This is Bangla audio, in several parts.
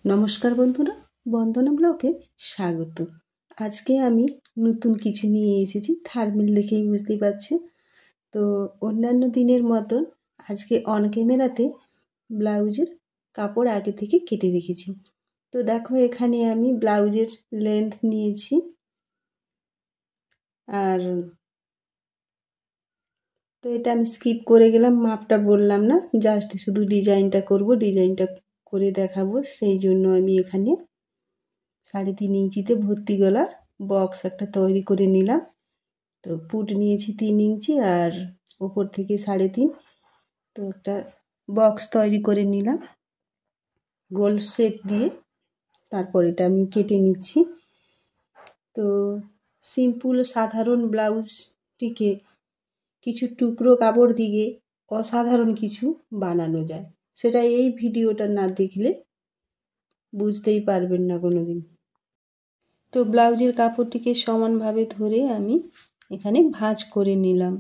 নমস্কার বন্ধুরা, বন্দনা ব্লগে স্বাগত। আজকে আমি নতুন কিছু নিয়ে এসেছি, থাম্বনেল দেখেই বুঝতেই পারছো। তো অন্যান্য দিনের মতন আজকে অন ক্যামেরাতে ব্লাউজের কাপড় আগে থেকে কেটে রেখেছি। তো দেখো, এখানে আমি ব্লাউজের লেন্থ নিয়েছি, আর তো এটা আমি স্কিপ করে গেলাম, মাপটা বললাম না, জাস্ট শুধু ডিজাইনটা করব, ডিজাইনটা করে দেখাবো। সেই জন্য আমি এখানে 3.5 ইঞ্চিতে ভর্তি গলার বক্স একটা তৈরি করে নিলাম। তো পুট নিয়েছি 3 ইঞ্চি আর ওপর থেকে 3.5। তো একটা বক্স তৈরি করে নিলাম গোল শেপ দিয়ে। তারপর এটা আমি কেটে নিচ্ছি। তো সিম্পল সাধারণ ব্লাউজটিকে কিছু টুকরো কাপড় দিয়ে অসাধারণ কিছু বানানো যায়, সেটা এই ভিডিওটা না দেখলে বুঝতেই পারবেন না কোনোদিন। তো ব্লাউজের কাপড়টিকে সমানভাবে ধরে আমি এখানে ভাঁজ করে নিলাম।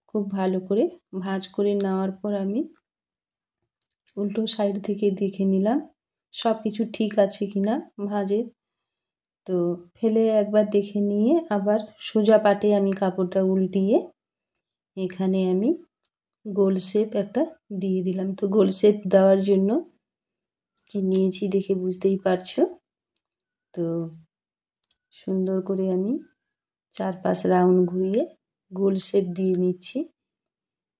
খুব ভালো করে ভাঁজ করে নেওয়ার পর আমি উল্টো সাইড থেকে দেখে নিলাম সব কিছু ঠিক আছে কিনা ভাঁজের। তো ফেলে একবার দেখে নিয়ে আবার সোজা পাটে আমি কাপড়টা উল্টিয়ে এখানে আমি গোল শেপ একটা দিয়ে দিলাম। তো গোল শেপ দেওয়ার জন্য কি নিয়েছি দেখে বুঝতেই পারছো। তো সুন্দর করে আমি 4-5 রাউন্ড ঘুরিয়ে গোল শেপ দিয়ে নিচ্ছি।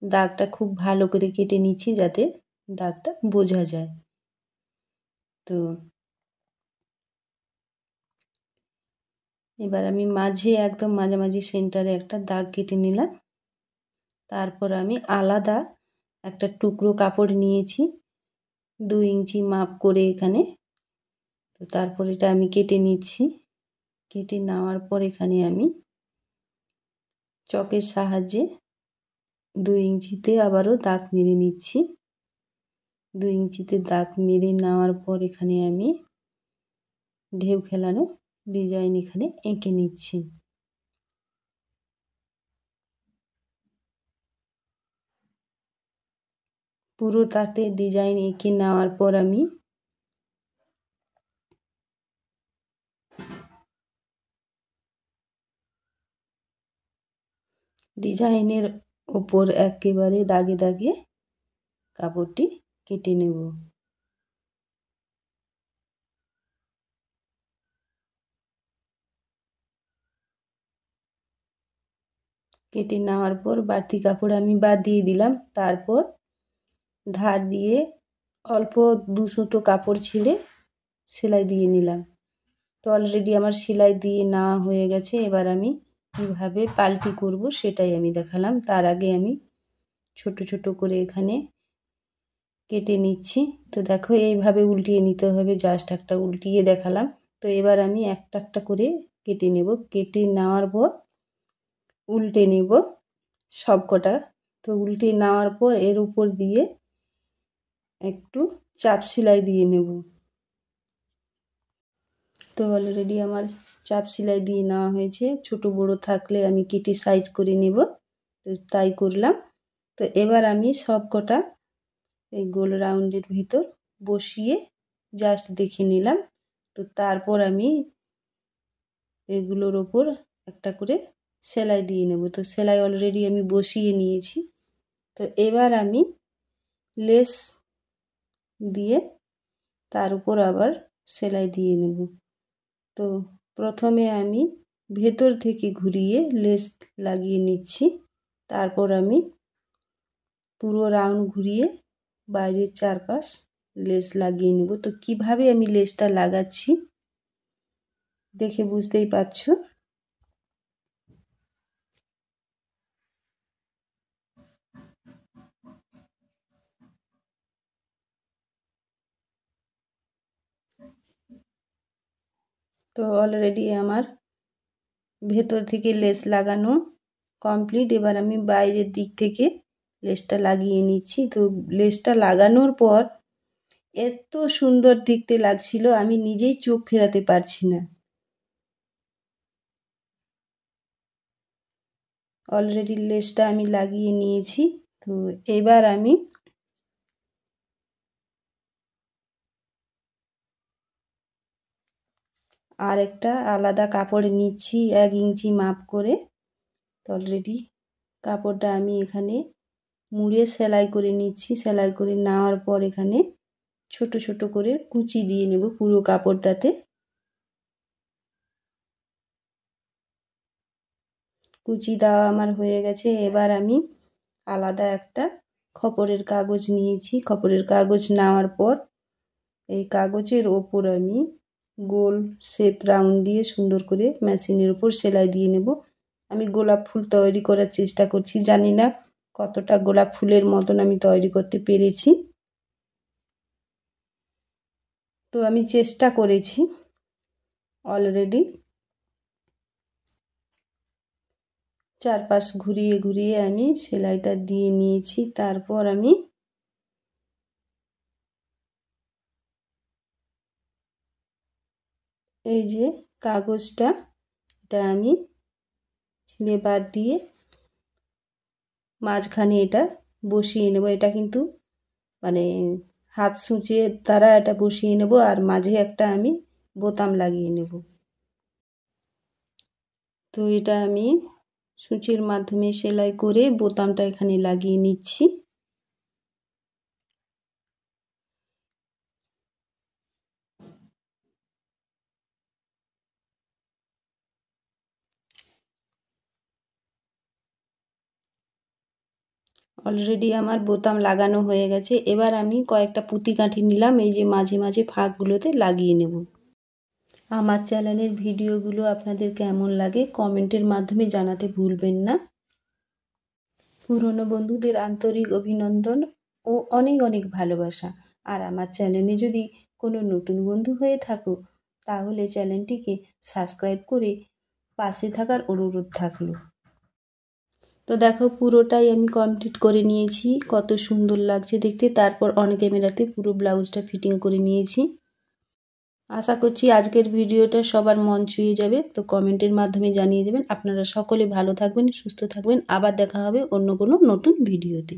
দাগটা খুব ভালো করে কেটে নিচ্ছি যাতে দাগটা বোঝা যায়। তো এবার আমি মাঝে একদম মাঝামাঝি সেন্টারে একটা দাগ কেটে নিলাম। তারপর আমি আলাদা একটা টুকরো কাপড় নিয়েছি 2 ইঞ্চি মাপ করে এখানে। তো তারপর এটা আমি কেটে নিচ্ছি। কেটে নেওয়ার পর এখানে আমি চকের সাহায্যে 2 ইঞ্চিতে আবারও দাগ মেরে নিচ্ছি। 2 ইঞ্চিতে দাগ মেরে নেওয়ার পর এখানে আমি ঢেউ খেলানো ডিজাইন এখানে এঁকে নিচ্ছি। পুরো তাতে ডিজাইন এঁকে নেওয়ার পর আমি ডিজাইনের ওপর একেবারে দাগে দাগে কাপড়টি কেটে নেব। কেটে নেওয়ার পর বাড়তি কাপড় আমি বাদ দিয়ে দিলাম। তারপর ধার দিয়ে অল্প 2 সুতো কাপড় ছিঁড়ে সেলাই দিয়ে নিলাম। তো অলরেডি আমার সেলাই দিয়ে নেওয়া হয়ে গেছে। এবার আমি কীভাবে পাল্টি করব সেটাই আমি দেখালাম। তার আগে আমি ছোট ছোট করে এখানে কেটে নিচ্ছি। তো দেখো, এইভাবে উল্টিয়ে নিতে হবে, জাস্ট একটা উল্টিয়ে দেখালাম। তো এবার আমি একটা একটা করে কেটে নেব। কেটে নেওয়ার পর উল্টে নেব সব কটা। তো উল্টে নেওয়ার পর এর উপর দিয়ে একটু চাপ সেলাই দিয়ে নেব। তো অলরেডি আমার চাপ সেলাই দিয়ে নেওয়া হয়েছে। ছোট বড় থাকলে আমি কেটে সাইজ করে নেব। তো তাই করলাম। তো এবার আমি সব কটা এই গোল রাউন্ডের ভিতর বসিয়ে জাস্ট দেখে নিলাম। তো তারপর আমি এগুলোর ওপর একটা করে সেলাই দিয়ে নেব। তো সেলাই অলরেডি আমি বসিয়ে নিয়েছি। তো এবার আমি লেস দিয়ে তার উপর আবার সেলাই দিয়ে নেব। তো প্রথমে আমি ভেতর থেকে ঘুরিয়ে লেস লাগিয়ে নিচ্ছি। তারপর আমি পুরো রাউন্ড ঘুরিয়ে বাইরের চারপাশ লেস লাগিয়ে নেব। তো কিভাবে আমি লেসটা লাগাচ্ছি দেখে বুঝতেই পারছো। তো অলরেডি আমার ভেতর থেকে লেস লাগানো কমপ্লিট। এবার আমি বাইরের দিক থেকে লেসটা লাগিয়ে নিচ্ছি। তো লেসটা লাগানোর পর এত সুন্দর দেখতে লাগছিল, আমি নিজেই চোখ ফেরাতে পারছি না। অলরেডি লেসটা আমি লাগিয়ে নিয়েছি। তো এবার আমি আর একটা আলাদা কাপড় নিচ্ছি 1 ইঞ্চি মাপ করে। তো অলরেডি কাপড়টা আমি এখানে মুড়ে সেলাই করে নিচ্ছি। সেলাই করে নেওয়ার পর এখানে ছোট ছোট করে কুচি দিয়ে নেব পুরো কাপড়টাতে। কুচি দেওয়া আমার হয়ে গেছে। এবার আমি আলাদা একটা খবরের কাগজ নিয়েছি। খবরের কাগজ নেওয়ার পর এই কাগজের ওপর আমি গোল শেপ রাউন্ড দিয়ে সুন্দর করে মেশিনের উপর সেলাই দিয়ে নেব। আমি গোলাপ ফুল তৈরি করার চেষ্টা করছি, জানি না কতটা গোলাপ ফুলের মতন আমি তৈরি করতে পেরেছি। তো আমি চেষ্টা করেছি অলরেডি। চারপাশ ঘুরিয়ে ঘুরিয়ে আমি সেলাইটা দিয়ে নিয়েছি। তারপর আমি এই যে কাগজটা, এটা আমি ছিঁড়ে বাদ দিয়ে মাঝখানে এটা বসিয়ে নেব। এটা কিন্তু মানে হাত সূচের দ্বারা এটা বসিয়ে নেব, আর মাঝে একটা আমি বোতাম লাগিয়ে নেব। তো এটা আমি সূচের মাধ্যমে সেলাই করে বোতামটা এখানে লাগিয়ে নিচ্ছি। অলরেডি আমার বোতাম লাগানো হয়ে গেছে। এবার আমি কয়েকটা পুঁতি কাঠি নিলাম, এই যে মাঝে মাঝে ফাঁকগুলোতে লাগিয়ে নেব। আমার চ্যানেলের ভিডিওগুলো আপনাদের কেমন লাগে কমেন্টের মাধ্যমে জানাতে ভুলবেন না। পুরনো বন্ধুদের আন্তরিক অভিনন্দন ও অনেক অনেক ভালোবাসা। আর আমার চ্যানেলে যদি কোনো নতুন বন্ধু হয়ে থাকো তাহলে চ্যানেলটিকে সাবস্ক্রাইব করে পাশে থাকার অনুরোধ থাকলো। তো দেখো পুরোটাই আমি কমপ্লিট করে নিয়েছি, কত সুন্দর লাগছে দেখতে। তারপর অন ক্যামেরাতে পুরো ব্লাউজটা ফিটিং করে নিয়েছি। আশা করছি আজকের ভিডিওটা সবার মন ছুঁয়ে যাবে। তো কমেন্টের মাধ্যমে জানিয়ে দেবেন। আপনারা সকলে ভালো থাকবেন, সুস্থ থাকবেন। আবার দেখা হবে অন্য কোনো নতুন ভিডিওতে।